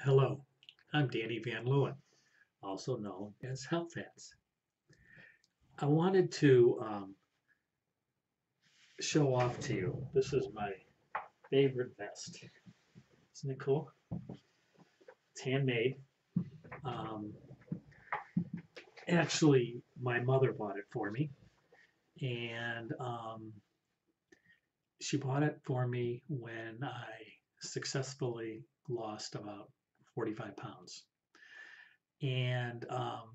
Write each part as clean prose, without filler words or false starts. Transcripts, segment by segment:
Hello, I'm Danny Van Leeuwen, also known as Health Hats. I wanted to show off to you. This is my favorite vest. Isn't it cool? It's handmade. Um, Actually, my mother bought it for me, and she bought it for me when I successfully lost about 45 pounds. And I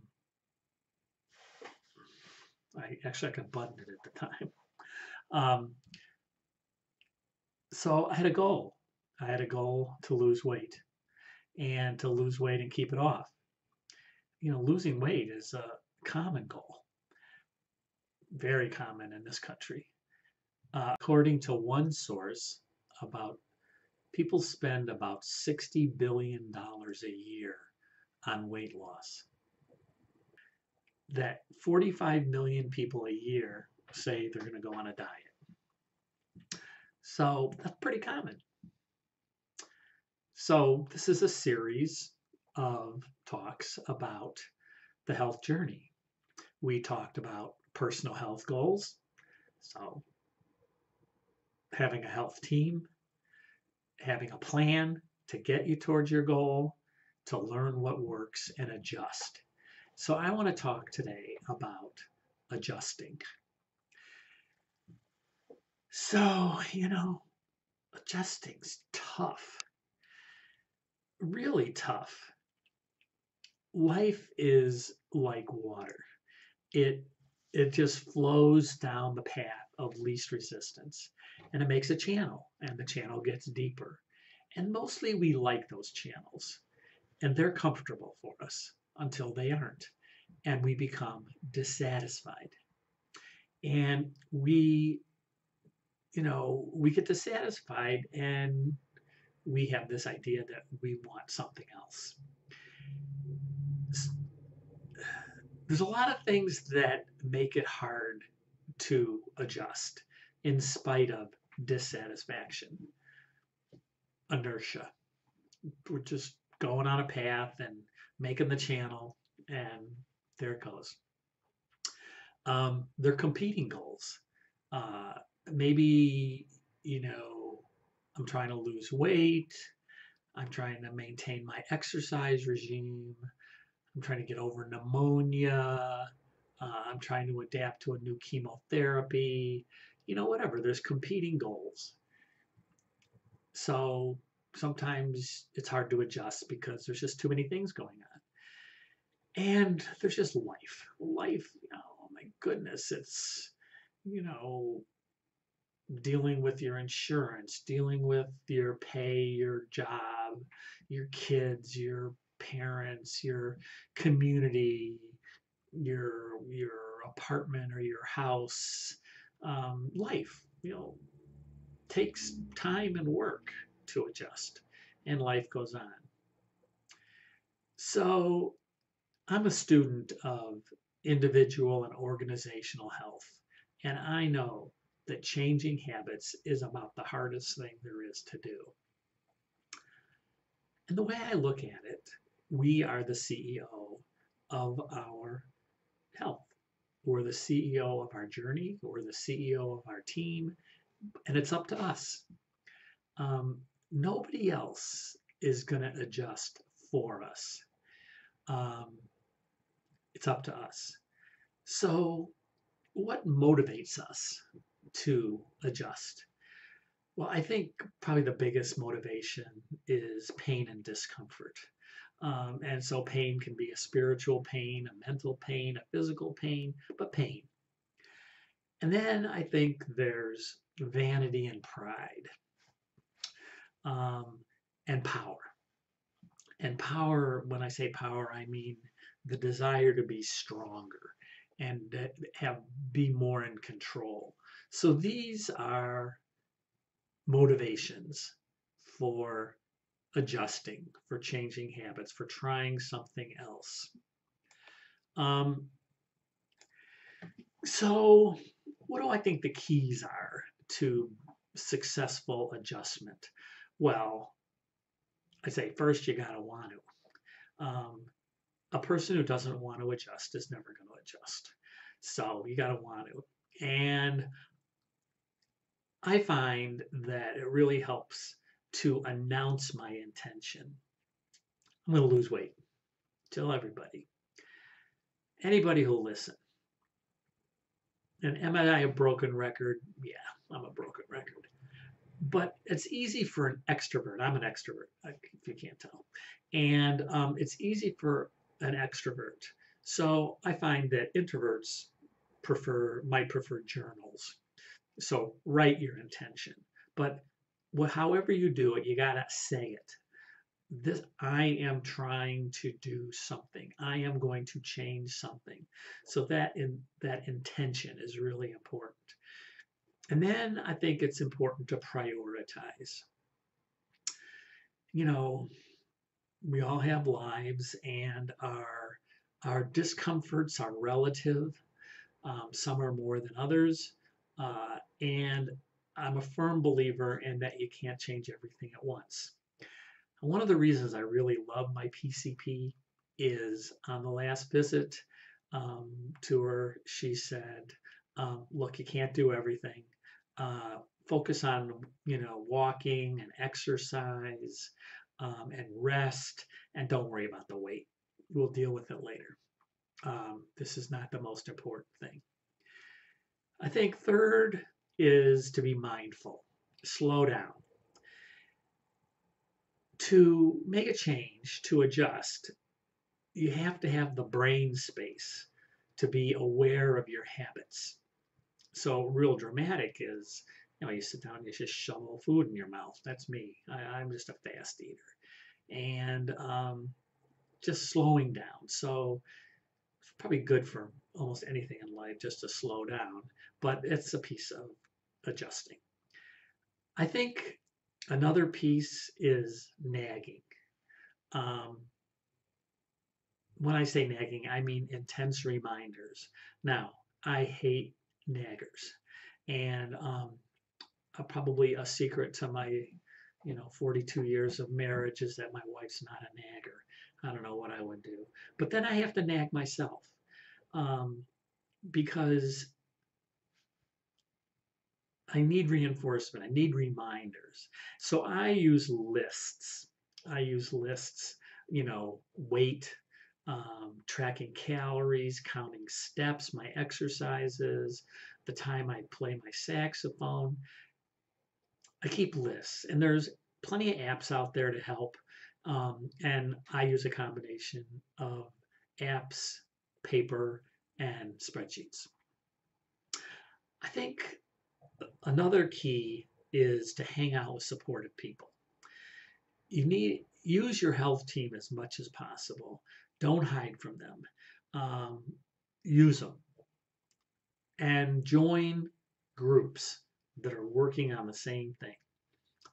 could button it at the time. Um, so I had a goal. I had a goal to lose weight and to lose weight and keep it off. Losing weight is a common goal, very common in this country. According to one source, about people spend about $60 billion a year on weight loss. That 45 million people a year say they're going to go on a diet. So that's pretty common. So this is a series of talks about the health journey. We talked about personal health goals, so having a health team, having a plan to get you towards your goal, to learn what works and adjust. So I want to talk today about adjusting. So, adjusting's tough, really tough. Life is like water. It it just flows down the path of least resistance, and it makes a channel, and the channel gets deeper. And mostly we like those channels, and they're comfortable for us until they aren't, and we become dissatisfied. And we get dissatisfied, and we have this idea that we want something else. There's a lot of things that make it hard to adjust in spite of dissatisfaction, inertia. We're just going on a path and making the channel, and there it goes. They're competing goals. Uh, Maybe, I'm trying to lose weight. I'm trying to maintain my exercise regime. I'm trying to get over pneumonia. I'm trying to adapt to a new chemotherapy. Whatever. There's competing goals. So sometimes it's hard to adjust because there's just too many things going on. And there's just life. Life, oh my goodness, it's, you know, dealing with your insurance, dealing with your pay, your job, your kids, your parents, your community, your apartment or your house. Life, takes time and work to adjust, and life goes on. So I'm a student of individual and organizational health, and I know that changing habits is about the hardest thing there is to do. And the way I look at it, we are the CEO of our health. We're the CEO of our journey, we're the CEO of our team, and it's up to us. Nobody else is going to adjust for us. Um, it's up to us. So, what motivates us to adjust? Well, I think probably the biggest motivation is pain and discomfort. And so pain can be a spiritual pain, a mental pain, a physical pain, but pain. And then I think there's vanity and pride, um, and power. And power, when I say power, I mean the desire to be stronger and have be more in control. So these are motivations for adjusting, for changing habits, for trying something else. Um, so, what do I think the keys are to successful adjustment? Well, I say first you gotta want to. A person who doesn't want to adjust is never going to adjust. So you got to want to. And I find that it really helps to announce my intention. I'm going to lose weight. Tell everybody, anybody who'll listen. And am I a broken record? Yeah, I'm a broken record. But it's easy for an extrovert. I'm an extrovert, if you can't tell. And it's easy for an extrovert. So I find that introverts might prefer journals. So write your intention. But however you do it, you gotta say it. This I am trying to do something. I am going to change something. So that intention is really important. And then I think it's important to prioritize. You know, we all have lives, and our discomforts are relative. Some are more than others. And I'm a firm believer in that you can't change everything at once. And one of the reasons I really love my PCP is on the last visit to her, she said, look, you can't do everything. Focus on, walking and exercise and rest, and don't worry about the weight. We'll deal with it later. This is not the most important thing. I think third is to be mindful, slow down. To make a change, to adjust, you have to have the brain space to be aware of your habits. So real dramatic is, you sit down, you just shovel food in your mouth. That's me. I'm just a fast eater. And just slowing down. So it's probably good for almost anything in life just to slow down, but it's a piece of adjusting. I think another piece is nagging. Um, when I say nagging, I mean intense reminders. Now, I hate naggers, and probably a secret to my 42 years of marriage is that my wife's not a nagger. I don't know what I would do, but then I have to nag myself because I need reinforcement. I need reminders. So I use lists. Weight, tracking calories, counting steps, my exercises, the time I play my saxophone. I keep lists, and there's plenty of apps out there to help. And I use a combination of apps, paper, and spreadsheets. I think another key is to hang out with supportive people. Use your health team as much as possible. Don't hide from them. Use them and join groups that are working on the same thing.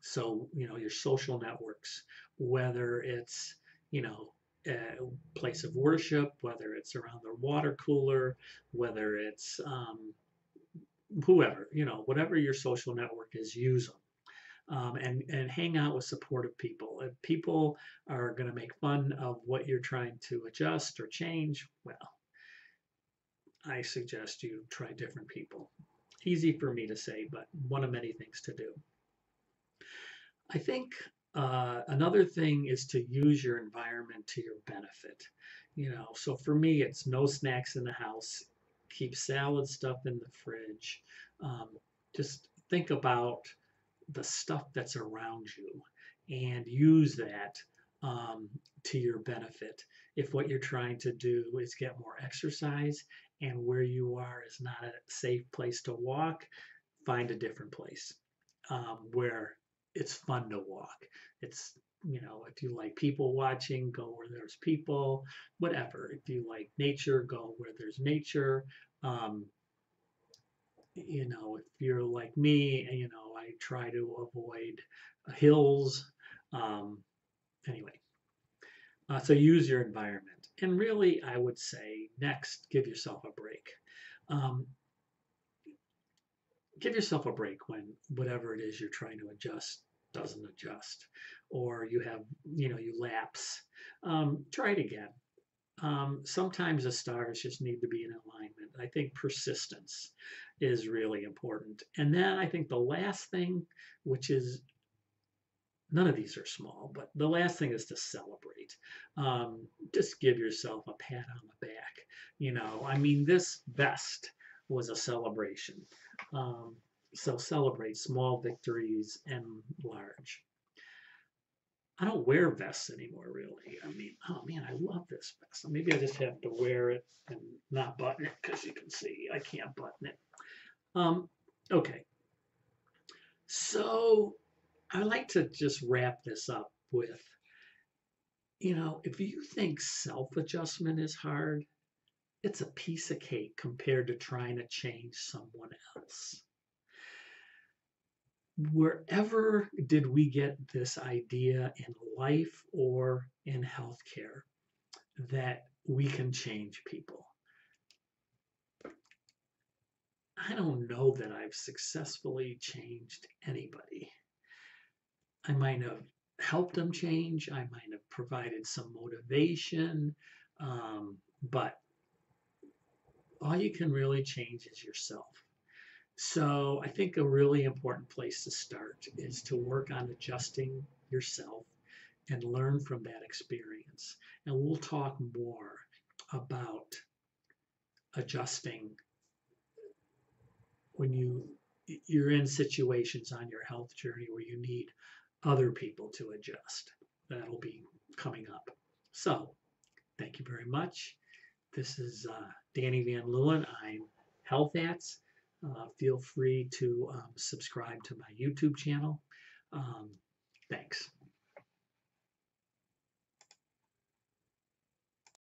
So, your social networks, whether it's, a place of worship, whether it's around the water cooler, whether it's whoever, whatever your social network is, use them. And hang out with supportive people. If people are going to make fun of what you're trying to adjust or change, well, I suggest you try different people. Easy for me to say, but one of many things to do. I think another thing is to use your environment to your benefit. So for me, it's no snacks in the house. Keep salad stuff in the fridge. Just think about the stuff that's around you and use that to your benefit. If what you're trying to do is get more exercise and where you are is not a safe place to walk, find a different place where it's fun to walk. It's, if you like people watching, go where there's people, whatever. If you like nature, go where there's nature. If you're like me, I try to avoid hills. Anyway, so use your environment. And really, I would say next, give yourself a break. Give yourself a break when whatever it is you're trying to adjust doesn't adjust, or you have, you lapse, try it again. Sometimes the stars just need to be in alignment. I think persistence is really important. And then I think the last thing, which is none of these are small, but the last thing is to celebrate. Just give yourself a pat on the back. I mean, this vest was a celebration. Um, so celebrate small victories and large. I don't wear vests anymore, really. I mean, oh man, I love this vest. Maybe I just have to wear it and not button it because you can see I can't button it. Um, okay, so I like to just wrap this up with, if you think self-adjustment is hard, it's a piece of cake compared to trying to change someone else. Wherever did we get this idea in life or in healthcare that we can change people? I don't know that I've successfully changed anybody. I might have helped them change. I might have provided some motivation. But all you can really change is yourself. So I think a really important place to start is to work on adjusting yourself and learn from that experience. And we'll talk more about adjusting when you're in situations on your health journey where you need other people to adjust. That'll be coming up. So thank you very much. This is Danny Van Leeuwen. I'm Health Ats. Feel free to subscribe to my YouTube channel. Thanks.